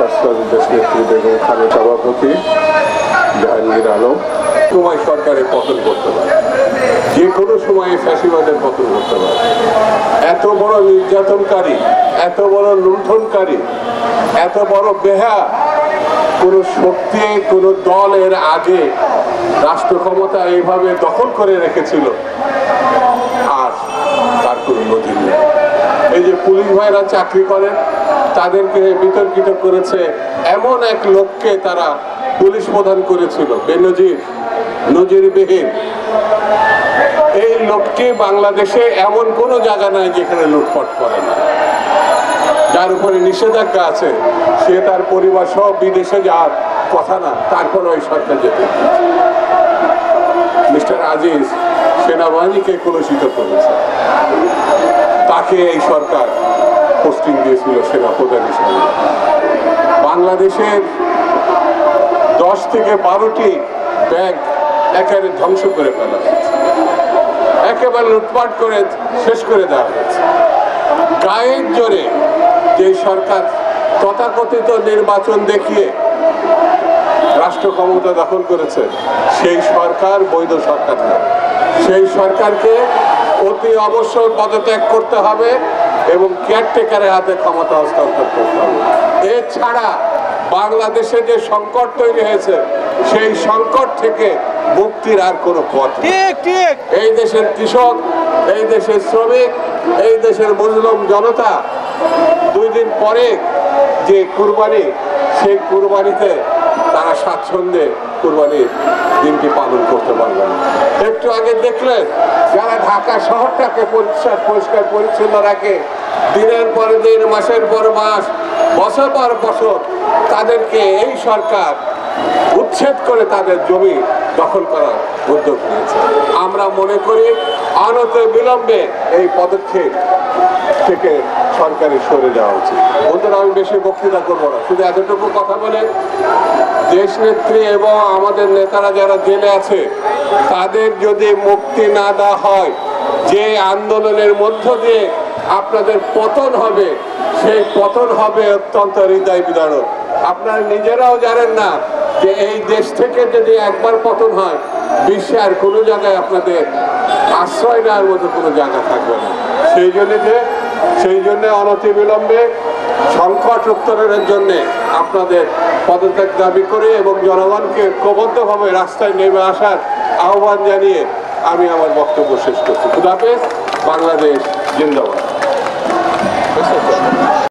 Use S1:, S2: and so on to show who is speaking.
S1: রাষ্ট্রপতি দেশনেত্রী বেগম খালেদা সভাপতি জাহাঙ্গীর আলম সময় সরকারের পতন করতে পারে, যে কোনো সময়ে ফ্যাসিবাদের পতন করতে পারে। এত বড় নির্যাতনকারী, এত বড় লুণ্ঠনকারী, এত বড় বেহা কোনো শক্তি, কোনো দলের আগে রাষ্ট্র ক্ষমতা এইভাবে দখল করে রেখেছিল আর তার কোনো নজির নেই। এই যে পুলিশ ভাইরা চাকরি করেন, তাদেরকে বিতর্কিত করেছে, এমন এক লোককে তারা পুলিশ প্রধান করেছিল বেনজির, নজিরবিহীন। এই লোকটি বাংলাদেশে এমন কোনো জায়গা নাই যেখানে লুটপাট করে না, যার উপরে নিষেধাজ্ঞা আছে, সে তার পরিবার সহ বিদেশে যাওয়ার কথা না, তারপর ওই সরকার যেতে। মিস্টার আজিজ সেনাবাহিনীকে কলুষিত করেছে, তাকে এই সরকার পোস্টিং দিয়েছিল সেনাপ্রধান হিসেবে। বাংলাদেশের 10 থেকে 12টি ব্যাংক একেবারে ধ্বংস করে ফেলা হয়েছে, একেবারে লুটপাট করে শেষ করে দেওয়া হয়েছে। গায়ের জোরে যে সরকার তথাকথিত নির্বাচন দেখিয়ে রাষ্ট্র ক্ষমতা দখল করেছে, সেই সরকার বৈধ সরকার নয়। সেই সরকারকে অতি অবশ্যই পদত্যাগ করতে হবে এবং কেয়ারটেকারের হাতে ক্ষমতা হস্তান্তর করতে হবে। এছাড়া বাংলাদেশে যে সংকট তৈরি হয়েছে, সেই সংকট থেকে মুক্তির আর কোনো পথ নেই। এই দেশের কৃষক, এই দেশের শ্রমিক, এই দেশের মুসলিম জনতা 2 দিন পরে যে কুরবানি, সেই কুরবানিতে তারা স্বাচ্ছন্দ্যে কুরবানির দিনটি পালন করতে পারবে না। একটু আগে দেখলেন যারা ঢাকা শহরটাকে পরিষ্কার পরিচ্ছন্ন রাখে, দিনের পর দিন, মাসের পর মাস, বছর পর বছর, তাদেরকে এই সরকার উচ্ছেদ করে তাদের জমি দখল করার উদ্যোগ নিয়েছে। আমরা মনে করি অনতি বিলম্বে এই পদক্ষেপ থেকে সরকারের সরে যাওয়া উচিত। বন্ধুরা, আমি বেশি বক্তৃতা করবো না, শুধু এতটুকু কথা বলে, দেশনেত্রী এবং আমাদের নেতারা যারা জেলে আছে, তাদের যদি মুক্তি না দেওয়া হয়, যে আন্দোলনের মধ্য দিয়ে আপনাদের পতন হবে, সেই পতন হবে অত্যন্ত হৃদয় বিদারক। আপনারা নিজেরাও জানেন না যে এই দেশ থেকে যদি একবার পতন হয়, বিশ্বে আর কোনো জায়গায় আপনাদের আশ্রয় নেওয়ার মতো কোনো জায়গা থাকবে না। সেই জন্য অনতি বিলম্বে সংকট উত্তরণের জন্য আপনাদের পদত্যাগ দাবি করে এবং জনগণকে ঐক্যবদ্ধভাবে রাস্তায় নেমে আসার আহ্বান জানিয়ে আমি আমার বক্তব্য শেষ করছি। খুদা হাফেজ। বাংলাদেশ জিন্দাবাদ।